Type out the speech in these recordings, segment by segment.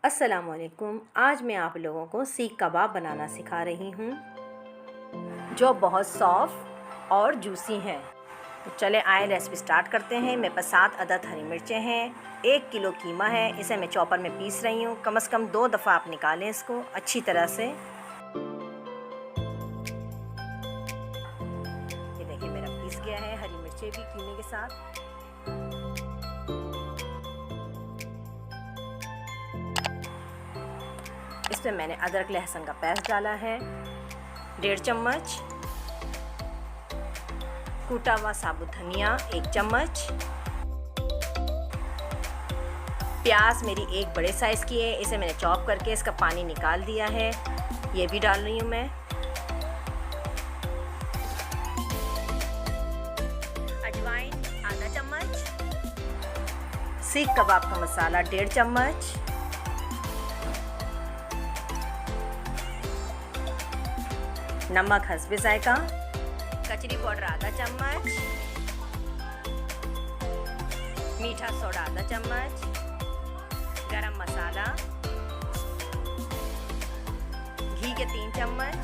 अस्सलामुअलैकुम। आज मैं आप लोगों को सीख कबाब बनाना सिखा रही हूँ जो बहुत सॉफ्ट और जूसी हैं। तो चले आए रेसिपी स्टार्ट करते हैं। मेरे पास 7 अदद हरी मिर्चें हैं, 1 किलो कीमा है। इसे मैं चॉपर में पीस रही हूँ। कम से कम 2 दफ़ा आप निकालें इसको अच्छी तरह से। ये देखिए मेरा पीस गया है, हरी मिर्चें भी कीमे के साथ। इसमें मैंने अदरक लहसुन का पेस्ट डाला है, 1.5 चम्मच, कूटा हुआ साबुत धनिया 1 चम्मच, प्याज मेरी 1 बड़े साइज़ की है, इसे मैंने चॉप करके इसका पानी निकाल दिया है, ये भी डाल रही हूँ मैं। अजवाइन आधा चम्मच, सीख कबाब का मसाला 1.5 चम्मच, नमक हस्बे जायका, कचरी पाउडर आधा चम्मच, मीठा सोडा आधा चम्मच, गरम मसाला, घी के 3 चम्मच,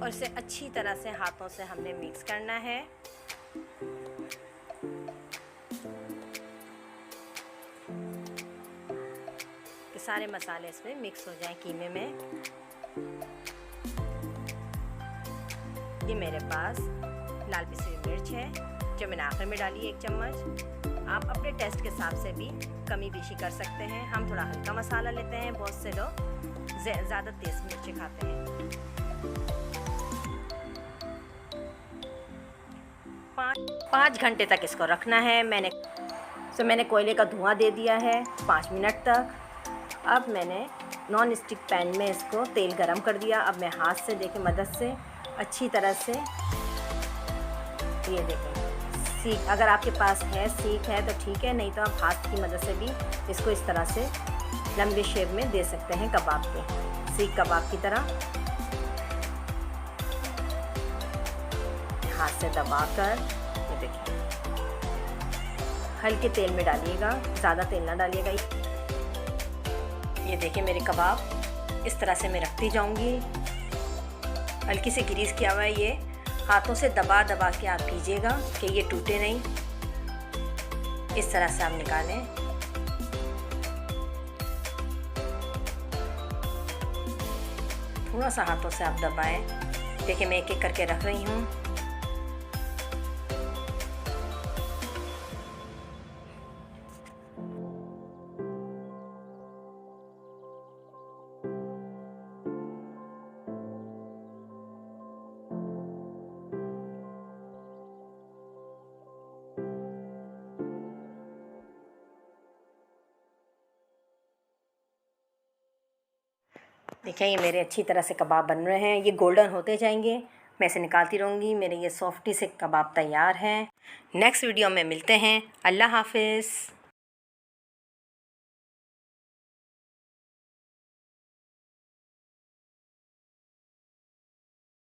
और इसे अच्छी तरह से हाथों से हमने मिक्स करना है। सारे मसाले इसमें मिक्स हो जाएं कीमे में। ये मेरे पास लाल पिसी हुई मिर्च है जो मैंने आखिर में डाली 1 चम्मच। आप अपने टेस्ट के हिसाब से भी कमी बेशी कर सकते हैं। हम थोड़ा हल्का मसाला लेते हैं, बहुत से लोग ज़्यादा तेज़ मिर्ची खाते हैं। 5 घंटे तक इसको रखना है। मैंने कोयले का धुआं दे दिया है 5 मिनट तक। अब मैंने नॉन स्टिक पैन में इसको तेल गरम कर दिया। अब मैं हाथ से देखिए मदद से अच्छी तरह से, ये देखें सीख, अगर आपके पास है सीख है तो ठीक है, नहीं तो आप हाथ की मदद से भी इसको इस तरह से लंबे शेप में दे सकते हैं कबाब के, सीख कबाब की तरह। हाथ से दबाकर ये देखिए, हल्के तेल में डालिएगा, ज़्यादा तेल ना डालिएगा। ये देखिए मेरे कबाब इस तरह से मैं रखती जाऊंगी। हल्की से ग्रीस किया हुआ है, ये हाथों से दबा दबा के आप कीजिएगा कि ये टूटे नहीं। इस तरह से आप निकालें। थोड़ा सा हाथों से आप दबाएं। देखिए मैं एक एक करके रख रही हूँ। देखिए ये मेरे अच्छी तरह से कबाब बन रहे हैं, ये गोल्डन होते जाएंगे। मैं इसे निकालती रहूँगी। मेरे ये सॉफ्टी से कबाब तैयार हैं। नेक्स्ट वीडियो में मिलते हैं। अल्लाह हाफिज़।